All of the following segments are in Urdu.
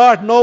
8-9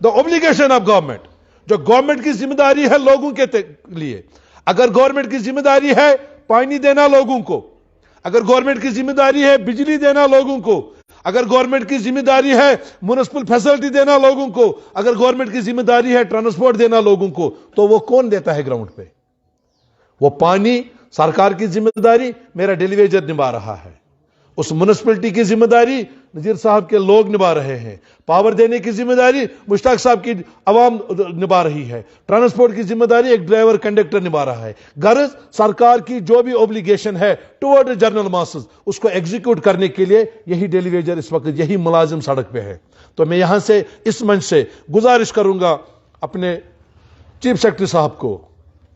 the obligation of government. جو گورنمنٹ کی ذمہ داری ہے لوگوں کے لیے. اگر گورنمنٹ کی ذمہ داری ہے پانی دینا لوگوں کو, اگر گورنمنٹ کی ذمہ داری ہے بجلی دینا لوگوں کو, اگر گورنمنٹ کی ذمہ داری ہے میونسپل فیسلٹی دینا لوگوں کو, اگر گورنمنٹ کی ذمہ داری ہے ٹرانسپورٹ دینا لوگوں کو, تو وہ کون دیتا ہے گراؤنڈ پہ؟ وہ پانی سرکار کی ذمہ داری میرا ڈیلی ویجر نبھا رہا ہے, اس میونسپلٹی کی ذمہ داری نذیر صاحب کے لوگ نبھا رہے ہیں, پاور دینے کی ذمہ داری مشتاق صاحب کی عوام نبھا رہی ہے, ٹرانسپورٹ کی ذمہ داری ایک ڈرائیور کنڈکٹر نبھا رہا ہے. غرض سرکار کی جو بھی اوبلیگیشن ہے ٹورڈ جنرل ماسز, اس کو ایگزیکیوٹ کرنے کے لیے یہی ڈیلی ویجر اس وقت, یہی ملازم سڑک پہ ہے. تو میں یہاں سے اس منچ سے گزارش کروں گا اپنے چیف سیکرٹری صاحب کو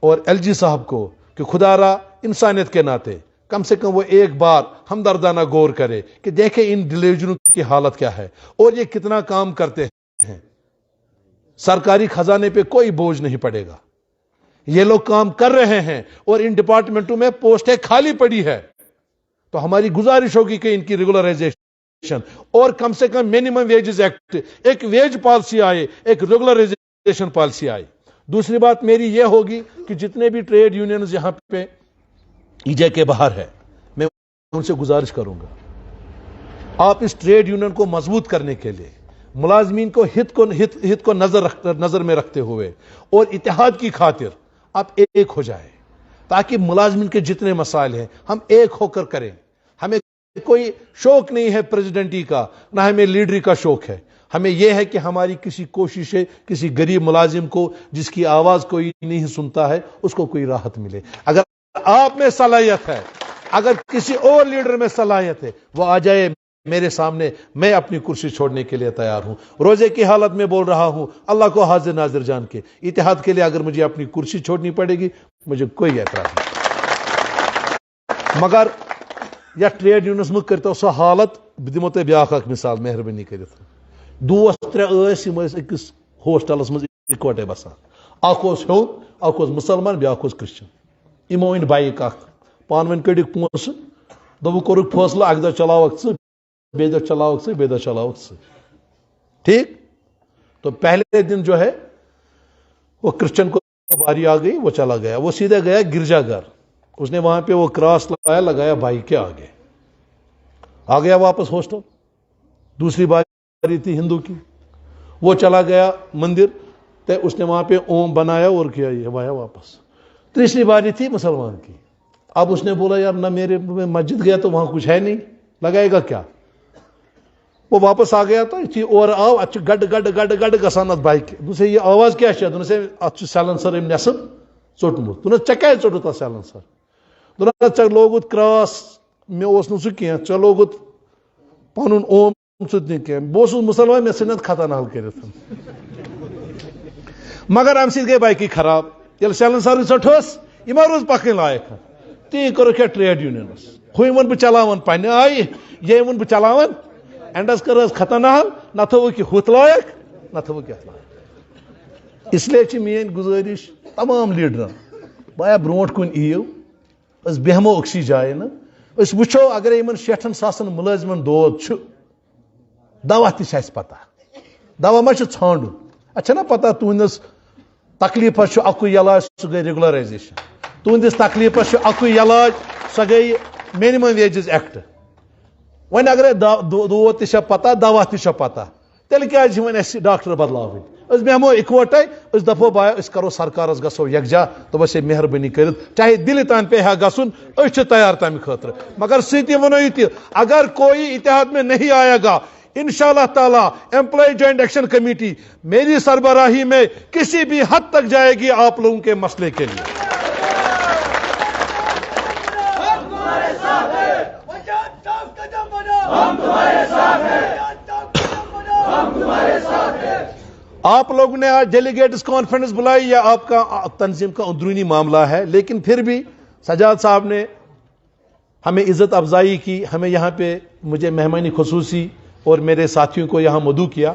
اور ایل جی صاحب کو کہ خدا را انسانیت کے ناطے کم سے کم وہ ایک بار ہمدردانہ غور کرے کہ دیکھیں ان ڈیلیوجنوں کی حالت کیا ہے اور یہ کتنا کام کرتے ہیں. سرکاری خزانے پہ کوئی بوجھ نہیں پڑے گا, یہ لوگ کام کر رہے ہیں اور ان ڈپارٹمنٹوں میں پوسٹیں خالی پڑی ہے. تو ہماری گزارش ہوگی کہ ان کی ریگولرائزیشن اور کم سے کم منیمم ویجز ایکٹ, ایک ویج پالیسی آئے, ایک ریگولرائزیشن پالیسی آئے. دوسری بات میری یہ ہوگی کہ جتنے بھی ٹریڈ یونینز یہاں پہ ایجے کے باہر ہے, میں ان سے گزارش کروں گا آپ اس ٹریڈ یونین کو مضبوط کرنے کے لیے ملازمین کو ہت کو نظر میں رکھتے ہوئے اور اتحاد کی خاطر آپ ایک ہو جائیں, تاکہ ملازمین کے جتنے مسائل ہیں ہم ایک ہو کر کریں. ہمیں کوئی شوق نہیں ہے پریزیڈنٹی کا, نہ ہمیں لیڈری کا شوق ہے. ہمیں یہ ہے کہ ہماری کسی کوشش ہے کسی غریب ملازم کو جس کی آواز کوئی نہیں سنتا ہے اس کو کوئی راحت ملے. اگر آپ میں صلاحیت ہے, اگر کسی اور لیڈر میں صلاحیت ہے, وہ آ جائے میرے سامنے, میں اپنی کرسی چھوڑنے کے لیے تیار ہوں. روزے کی حالت میں بول رہا ہوں, اللہ کو حاضر ناظر جان کے, اتحاد کے لیے اگر مجھے اپنی کرسی چھوڑنی پڑے گی مجھے کوئی اعتراض نہیں. مگر یا ٹریڈ یونینس مت کرتو سو حالت, بہ دمو تۄہہِ بیاکھ اکھ مثال مہربانی کٔرِتھ. دوس ترٛےٚ ٲسۍ یِم ٲسۍ أکِس ہوسٹلس منٛز اِکوٹے بسان. اکھ اوس ہیوٚن, اکھ اوس مُسلمان, بیاکھ اوس کرسچن. یِمو أنۍ بایِک اکھ, پانہٕ ؤنۍ کٔڑِکھ پونٛسہٕ, دوٚپُکھ کوٚرُکھ فٲصلہٕ اکہِ دۄہ چلاوکھ ژٕ, بیٚیہِ دۄہ چلاوکھ ژٕ, بیٚیہِ دۄہ چلاوکھ ژٕ. ٹھیک. تو پہلے دن جو ہے وہ کرسچن کو باری آ گئی, وہ چلا گیا, وہ سیدھا گیا گرجا گھر. اس نے وہاں پہ وہ کراس لگایا بھائی کے آگے, آ گیا واپس ہاسٹل. دوسری باری تھی ہندو کی, وہ چلا گیا مندر, تو اس نے وہاں پہ اوم بنایا اور کیا, یہ آیا واپس. تیسری باری تھی مسلمان کی. اب اس نے بولا یار نہ میرے مسجد گیا تو وہاں کچھ ہے نہیں, لگائے گا کیا. وہ واپس آ گیا تو اور آو اتھ گڈ گڈ گڈ گڈ گسان ات بائک. دوسرے یہ آواز کیا ہے, دوسرے ات سیلنسر ام نصب ژوٹمت. دن ژے کیازِ ژوٹُتھ اتھ سیلنسر. دن ژے لوگُت کراس, مےٚ اوس نہٕ سُہ کینٛہہ, ژےٚ لوگُت پنُن اوم سُہ تہِ نہٕ کینٛہہ. بہٕ اوسُس مُسلمان, مےٚ ژھٕنۍ اتھ ختن حل کٔرِتھ. مگر امہِ سۭتۍ گٔے بایکٕے خراب. ییٚلہِ سیلنسرٕے ژٔٹہوس یہِ ما روٗز پکٕنۍ لایق. تی کوٚرُکھ یا ٹریڈ یونینس. ہوٚے ووٚن بہٕ چلاوان پننہِ آیہِ, یے ووٚن بہٕ چلاوان, اینڈس کٔرہس ختن حل, نہ تھوٚوُکھ یہِ ہُتھ لایق, نہ تھوٚوُکھ یتھ لایق. اس لیے چھِ میٲنۍ گُزٲرِش تمام لیڈرن, بایا برونٛٹھ کُن یِیِو, أسۍ بیہمو أکسٕے جایہِ نہٕ, أسۍ وٕچھو اگرے یِمن 60,000 مُلٲزمن دود چھُ, دوا تہِ چھِ اَسہِ پتہ, دوا ما چھُ ژھانڈُن. اَسہِ چھَنہ پتہ تُہنٛدِس تکلیٖفس چھُ اکُے علاج, سُہ گٔے ریگولرایزیشن. تُہنٛدِس تکلیٖفس چھُ اکُے علاج, سۄ گٔے منیمم ویجز ایکٹ. وۄنۍ اگرے دود تہِ چھےٚ پتہ, دوا تہِ چھےٚ پتہ, تیٚلہِ کیازِ چھِ وۄنۍ اَسہِ ڈاکٹر بدلاوٕنۍ. أسۍ بیہمو اِکوٹے, أسۍ دپو بایا أسۍ کرو سرکارس گژھو یکجا, دوٚپس ہے مہربٲنی کٔرِتھ چاہے دِلہِ تام پیٚیہِ ہا گژھُن, أسۍ چھِ تیار تمہِ خٲطرٕ. مگر سۭتی وَنو یہِ تہِ, اگر کوئی اتحاد میں نہیں آئے گا, انشاءاللہ تعالیٰ امپلائی جوائنٹ ایکشن کمیٹی میری سربراہی میں کسی بھی حد تک جائے گی آپ لوگوں کے مسئلے کے لیے. آپ لوگوں نے آج ڈیلیگیٹس کانفرنس بلائی, یا آپ کا تنظیم کا اندرونی معاملہ ہے, لیکن پھر بھی سجاد صاحب نے ہمیں عزت افزائی کی, ہمیں یہاں پہ مجھے مہمانی خصوصی اور میرے ساتھیوں کو یہاں مدعو کیا.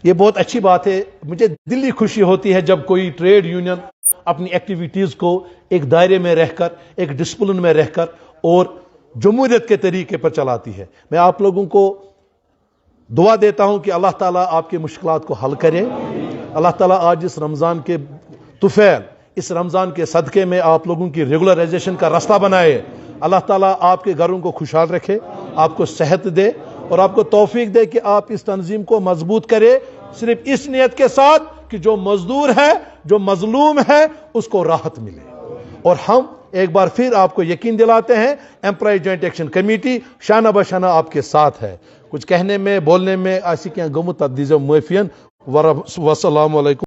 یہ بہت اچھی بات ہے. مجھے دلی خوشی ہوتی ہے جب کوئی ٹریڈ یونین اپنی ایکٹیویٹیز کو ایک دائرے میں رہ کر, ایک ڈسپلن میں رہ کر اور جمہوریت کے طریقے پر چلاتی ہے. میں آپ لوگوں کو دعا دیتا ہوں کہ اللہ تعالیٰ آپ کی مشکلات کو حل کرے. اللہ تعالیٰ آج اس رمضان کے طفیل، اس رمضان کے صدقے میں آپ لوگوں کی ریگولرائزیشن کا راستہ بنائے. اللہ تعالیٰ آپ کے گھروں کو خوشحال رکھے، آپ کو صحت دے اور آپ کو توفیق دے کہ آپ اس تنظیم کو مضبوط کرے، صرف اس نیت کے ساتھ کہ جو مزدور ہے، جو مظلوم ہے، اس کو راحت ملے. اور ہم ایک بار پھر آپ کو یقین دلاتے ہیں، امپلائی جوائنٹ ایکشن کمیٹی شانہ بشانہ آپ کے ساتھ ہے. کچھ کہنے میں بولنے میں ایسی کیا گمت تدیز معافین. والسلام علیکم.